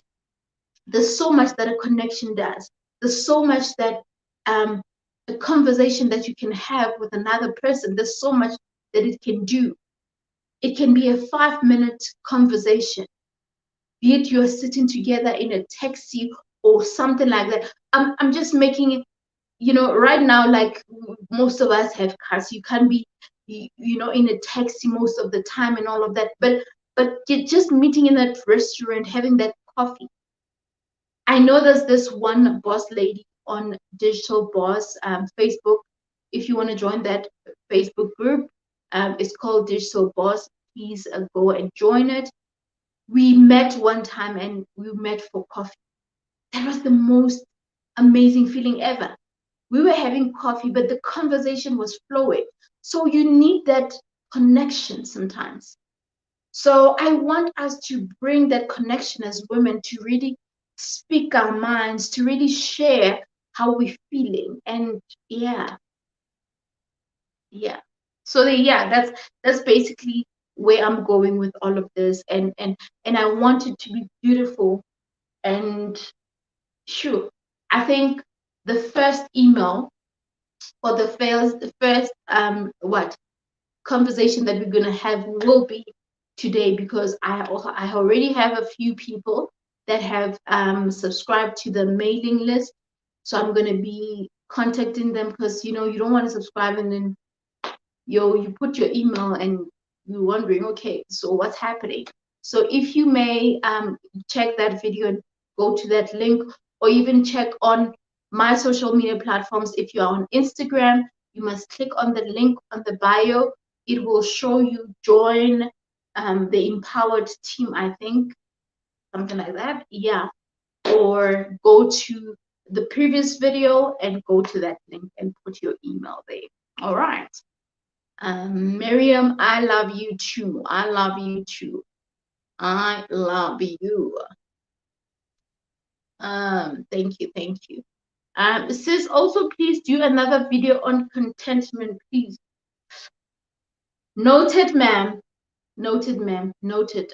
there's so much that a connection does? There's so much that a conversation that you can have with another person, there's so much that it can do. It can be a 5-minute conversation, be it you're sitting together in a taxi or something like that. I'm just making it, right now, like most of us have cars, you can't be, in a taxi most of the time and all of that. But just meeting in that restaurant, having that coffee. I know there's this one boss lady on Digital Boss Facebook. If you want to join that Facebook group, it's called Digital Boss. Please go and join it. We met one time and we met for coffee. That was the most amazing feeling ever. We were having coffee, but the conversation was flowing. So you need that connection sometimes. So I want us to bring that connection as women, to really speak our minds, to really share how we're feeling. And yeah. So yeah, that's basically where I'm going with all of this. And I want it to be beautiful. And sure, I think the first email, or the first what conversation that we're gonna have will be today, because I already have a few people that have subscribed to the mailing list. So I'm gonna be contacting them, because you don't want to subscribe and then you put your email and you're wondering, okay, so what's happening? So if you may check that video and go to that link, or even check on my social media platforms. If you're on Instagram, you must click on the link on the bio. It will show you join the empowered team, I think, something like that. Yeah. Or go to the previous video and go to that link and put your email there. All right. Miriam, I love you too. I love you too. I love you. Thank you, thank you. Sis, also please do another video on contentment, please. Noted, ma'am. Noted, ma'am. Noted.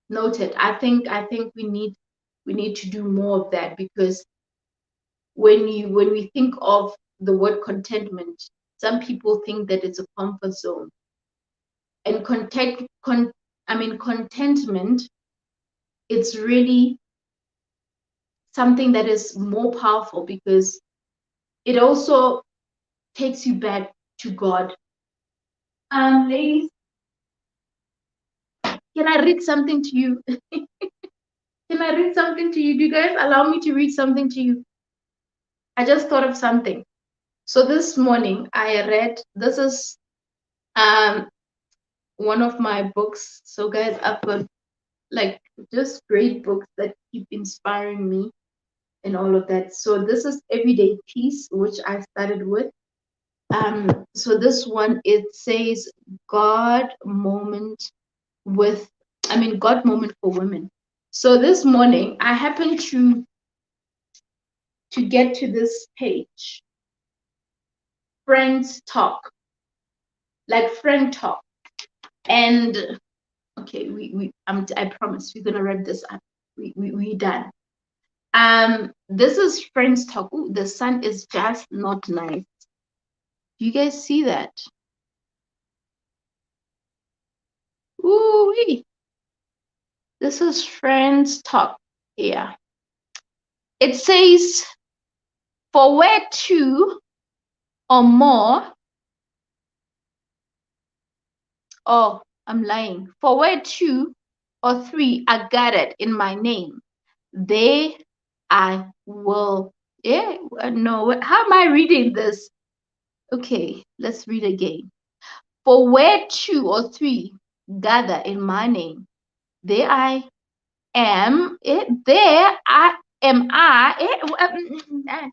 Noted. I think we need to do more of that, because when we think of the word contentment, some people think that it's a comfort zone. And contentment, it's really something that is more powerful, because it also takes you back to God. Ladies, can I read something to you? Can I read something to you? Do you guys allow me to read something to you? I just thought of something. So this morning I read, this is one of my books. So guys, I've got like just great books that keep inspiring me and all of that. So this is Everyday Peace, which I started with. So this one, it says God moment God moment for women. So this morning I happened to get to this page, friends talk, like friend talk. And okay, I promise we're gonna wrap this up. We done. This is friends talk. Ooh, the sun is just not nice. Do you guys see that? Ooh, this is friends talk. Yeah. It says, for where two or more, oh, I'm lying. For where two or three are gathered in my name, they I will. Yeah, no, how am I reading this? Okay, let's read again. For where two or three gather in my name, there I am. There I am.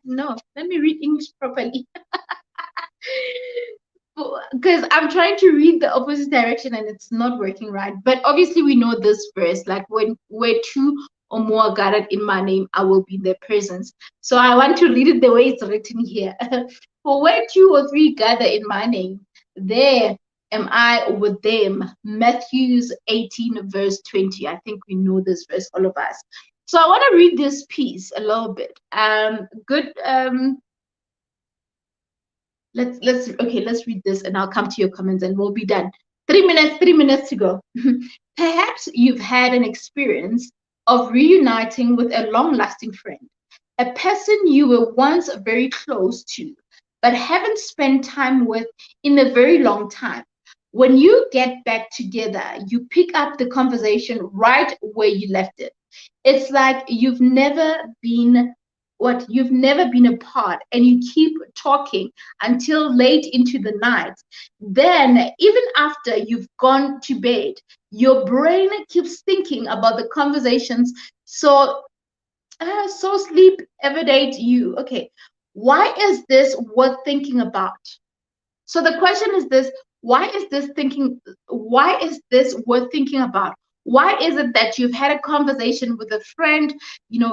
No, let me read English properly. Because I'm trying to read the opposite direction and it's not working right. But obviously we know this verse, like when where two or more gathered in my name, I will be in their presence. So I want to read it the way it's written here. For where two or three gather in my name, there am I with them. Matthew 18 verse 20. I think we know this verse, all of us. So I want to read this piece a little bit. Good. Let's read this and I'll come to your comments and we'll be done. 3 minutes to go. Perhaps you've had an experience of reuniting with a long-lasting friend, a person you were once very close to but haven't spent time with in a very long time. When you get back together, you pick up the conversation right where you left it. It's like you've never been apart, and you keep talking until late into the night. Then, even after you've gone to bed, your brain keeps thinking about the conversations. So sleep evadate you. Okay, why is this worth thinking about? So the question is this: why is this worth thinking about? Why is it that you've had a conversation with a friend,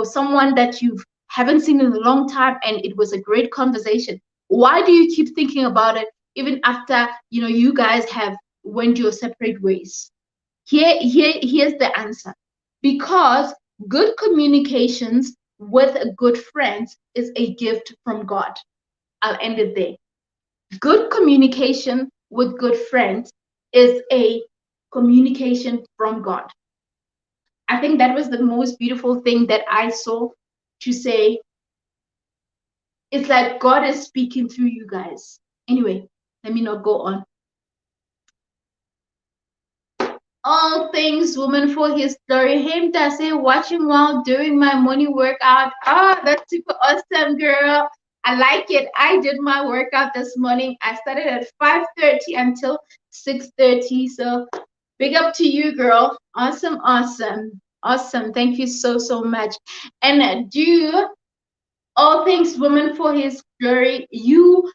someone that you haven't seen in a long time, and it was a great conversation? Why do you keep thinking about it even after you guys have went your separate ways? Here's the answer. Because good communications with good friends is a gift from God. I'll end it there. Good communication with good friends is a communication from God. I think that was the most beautiful thing that I saw, to say it's like God is speaking through you guys. Anyway, let me not go on. All things woman for his glory. Him that say watching while doing my morning workout. Oh, that's super awesome, girl. I like it. I did my workout this morning. I started at 5:30 until 6:30. So big up to you, girl. Awesome, awesome, awesome. Thank you so much. And do all things women for his glory. You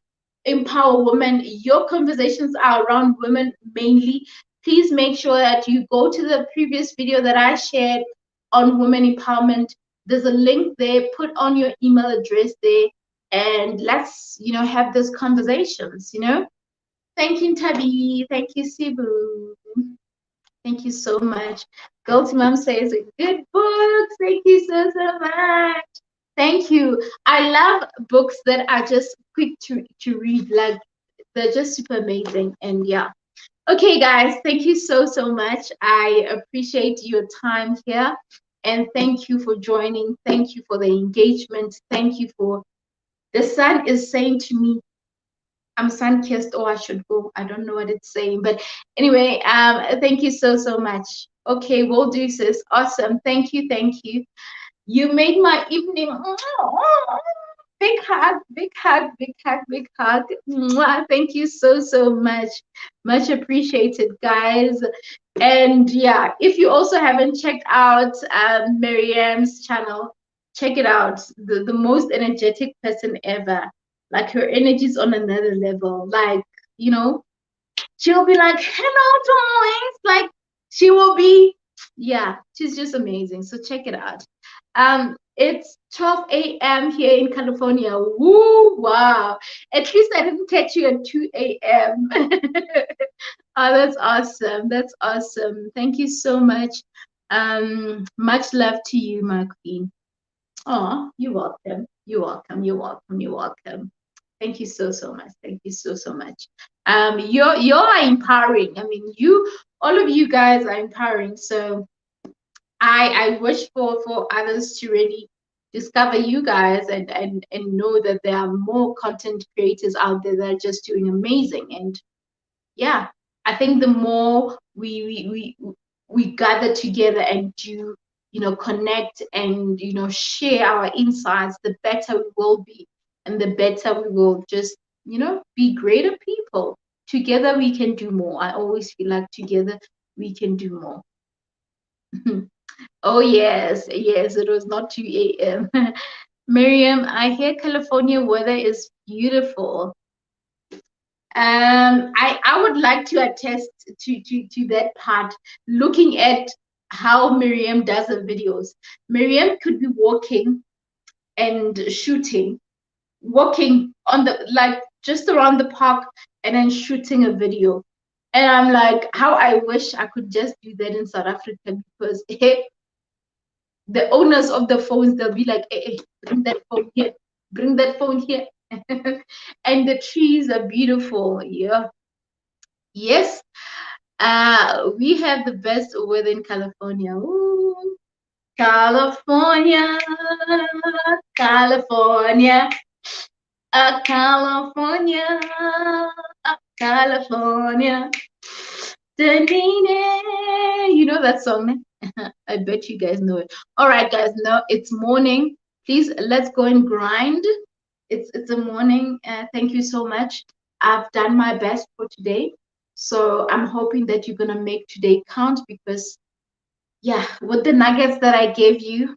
empower women. Your conversations are around women mainly. Please make sure that you go to the previous video that I shared on women empowerment. There's a link there. Put on your email address there, and let's have those conversations. Thank you, Tabi. Thank you, Sibu. Thank you so much. Guilty Mom says good books. Thank you so much. Thank you. I love books that are just quick to read. Like, they're just super amazing. And yeah. Okay, guys, thank you so much. I appreciate your time here. And thank you for joining. Thank you for the engagement. Thank you for the sun is saying to me, I'm sun-kissed, or I should go. I don't know what it's saying. But anyway, thank you so much. Okay, will do, sis. Awesome. Thank you, thank you. You made my evening. Big hug, big hug, big hug, big hug. Mwah. Thank you so much. Much appreciated, guys. And yeah, if you also haven't checked out Miriam's channel, check it out. The most energetic person ever. Like, her energy's on another level. Like, you know, she'll be like, hello, darlings. Like, she will be, yeah, she's just amazing. So check it out. It's 12 a.m. here in California. Woo, wow. At least I didn't catch you at 2 a.m. Oh, that's awesome. That's awesome. Thank you so much. Much love to you, my queen. Oh, you're welcome. You're welcome. You're welcome. You're welcome. Thank you so much. Thank you so much. You're empowering. I mean, all of you guys are empowering. So I wish for others to really discover you guys and know that there are more content creators out there that are just doing amazing. And yeah, I think the more we gather together and do, connect and, share our insights, the better we will be, and the better we will just, be greater people. Together we can do more. I always feel like together we can do more. Oh yes, yes, it was not 2 a.m. Miriam, I hear California weather is beautiful. I would like to attest to that part, looking at how Miriam does her videos. Miriam could be walking and shooting, walking on the, like, just around the park, and then shooting a video. And I'm like, how I wish I could just do that in South Africa, because the owners of the phones, they'll be like, hey, bring that phone here, bring that phone here. And the trees are beautiful. Yeah. Yes. We have the best weather in California. Ooh, California, California, California, California. You know that song? I bet you guys know it. All right, guys. Now it's morning. Please, let's go and grind. It's a morning. Thank you so much. I've done my best for today. So I'm hoping that you're gonna make today count, because yeah, with the nuggets that I gave you,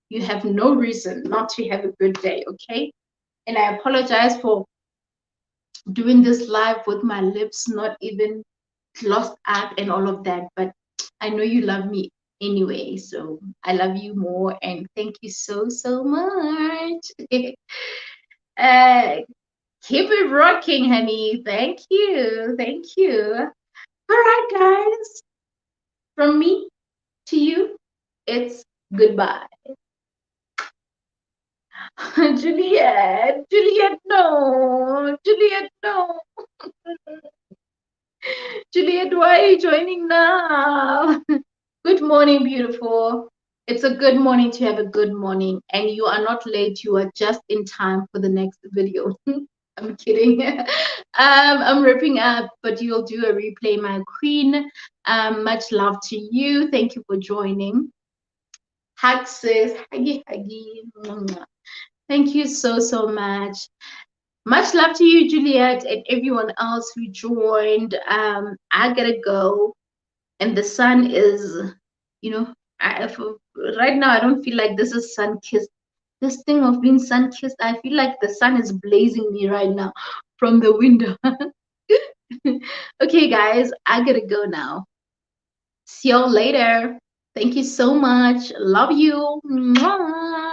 you have no reason not to have a good day, okay? And I apologize for doing this live with my lips not even closed up and all of that, but I know you love me anyway, so I love you more, and thank you so much. uh, keep it rocking, honey. Thank you. Thank you. All right, guys. From me to you, it's goodbye. Juliet, Juliet, no. Juliet, no. Juliet, why are you joining now? Good morning, beautiful. It's a good morning to have a good morning, and you are not late. You are just in time for the next video. I'm kidding. I'm wrapping up, but you'll do a replay, my queen. Much love to you. Thank you for joining. Hug, sis. Huggy, huggy. Thank you so much. Much love to you, Juliet, and everyone else who joined. I gotta go, and the sun is, right now I don't feel like this is sun kissed. This thing of being sun kissed, I feel like the sun is blazing me right now from the window. Okay, guys, I gotta go now. See y'all later. Thank you so much. Love you. Mwah.